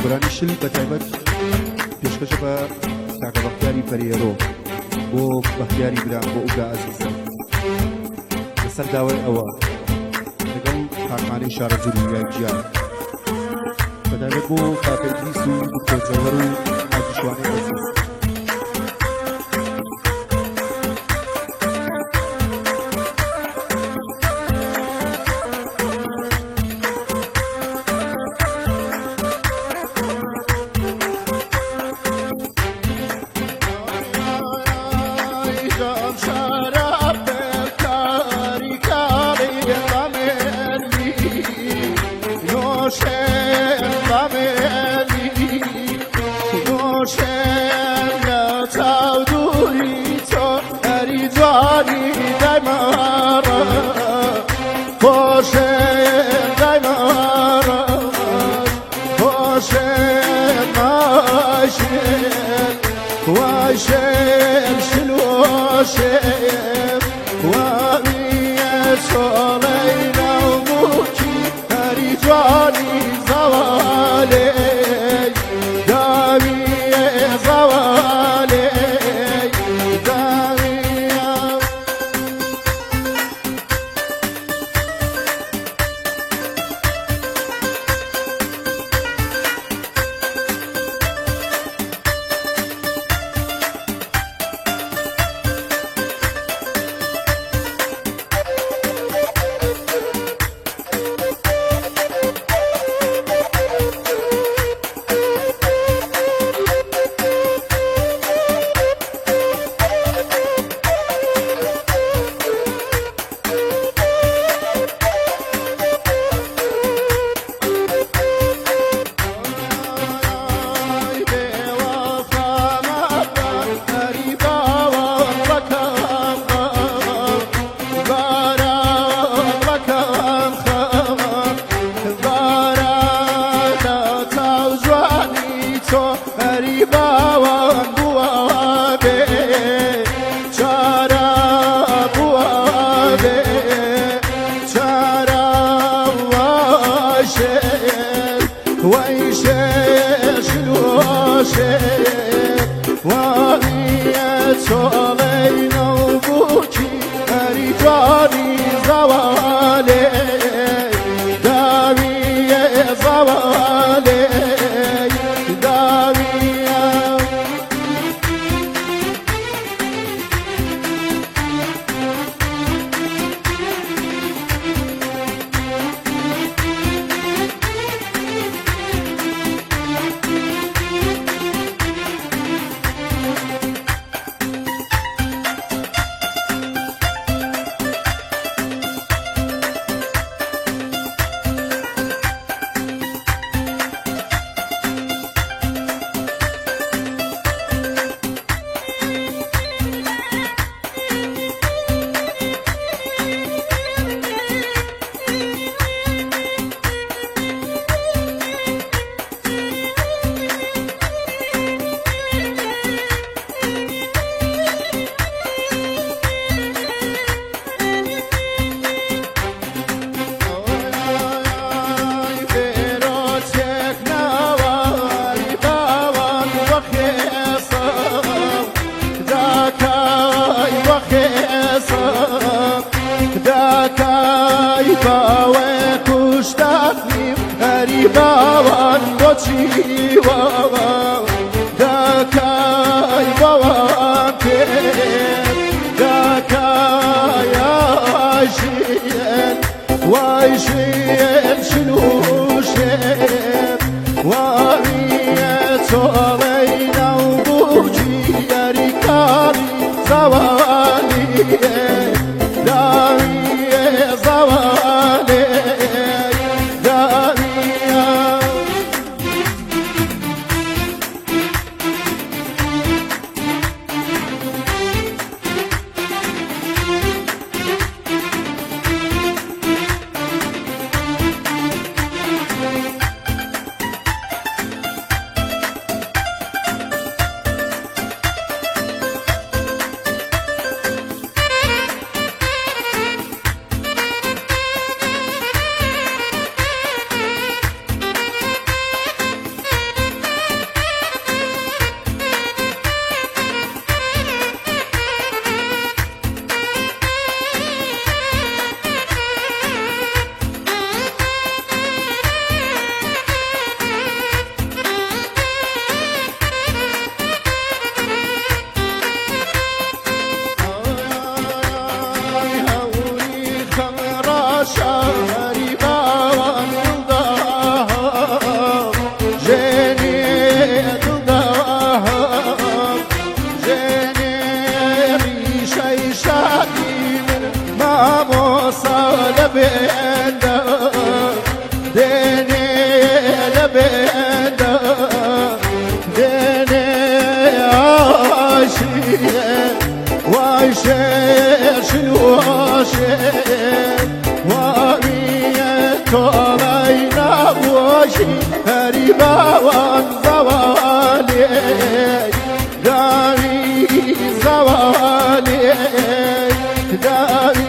برانی شل بە تایبەت پێشکەشە بە کاکە بەختیاری پەریێرۆ بۆ بەختیاری برام بۆ ئوگا ئەزیزە لەسەر داوای ئەوە لەگەڵ کاکمانەی شارە جورومیای گیان بە تایبەت بۆ کاکە ئیدریس و دکتۆر جەوهەر و حاجی شوانەی ئەزیز جني دلدار جني ريشي شادي من ما موصل بيندا دني لبيندا دني عاشق وعشق الواشق ومية علينا بوشي هريبا وانزوالي داري زوالي داري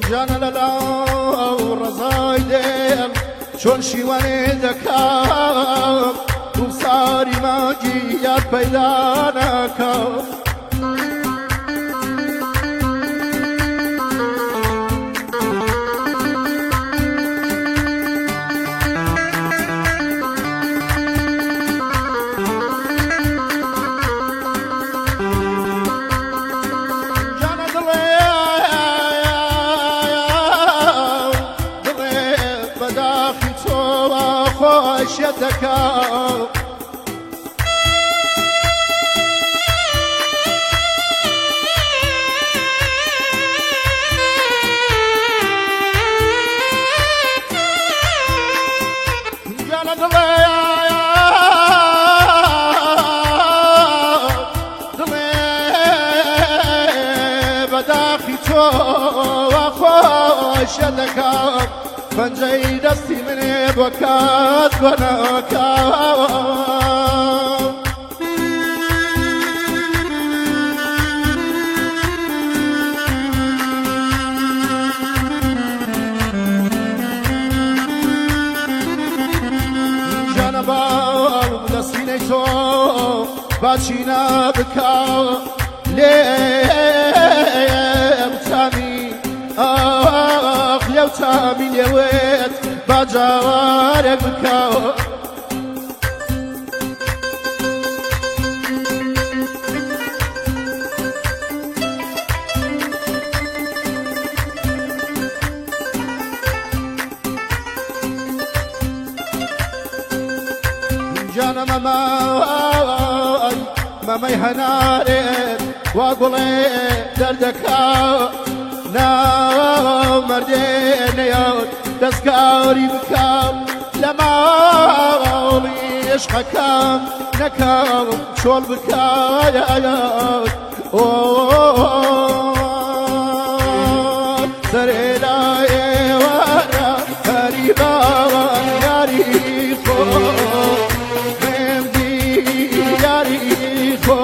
جانا للاو رزايدم چون شیوانه دکام تو ساری ماجیات پیدا نکام خشيتك جلد بداخي تو وخشيتك پنجه دستی منه بکات بناکام جانبال دستینه تو بچینا بکاو لیم تامی لو تامي اليوت بجوارك بكاو جانا ماما يهنارد واقولي دردكاو ناو مردين يود دسكاري بكام لما عشقكام نكام شول بكايا يود سريلا يوانا هريبا ياري خو ممدي ياري خو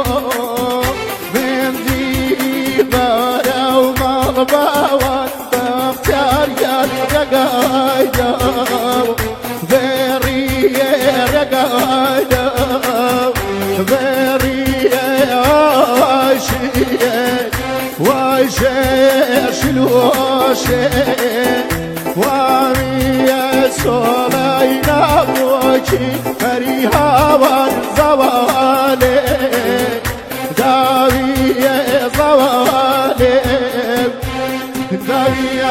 ممدي بارو مغباوان بختار ياري رقايدا ذري رقايدا ذري عاشق وعشق الواشق وعمي صلينا بوجي فريها والزوالي داوي زوالي داوي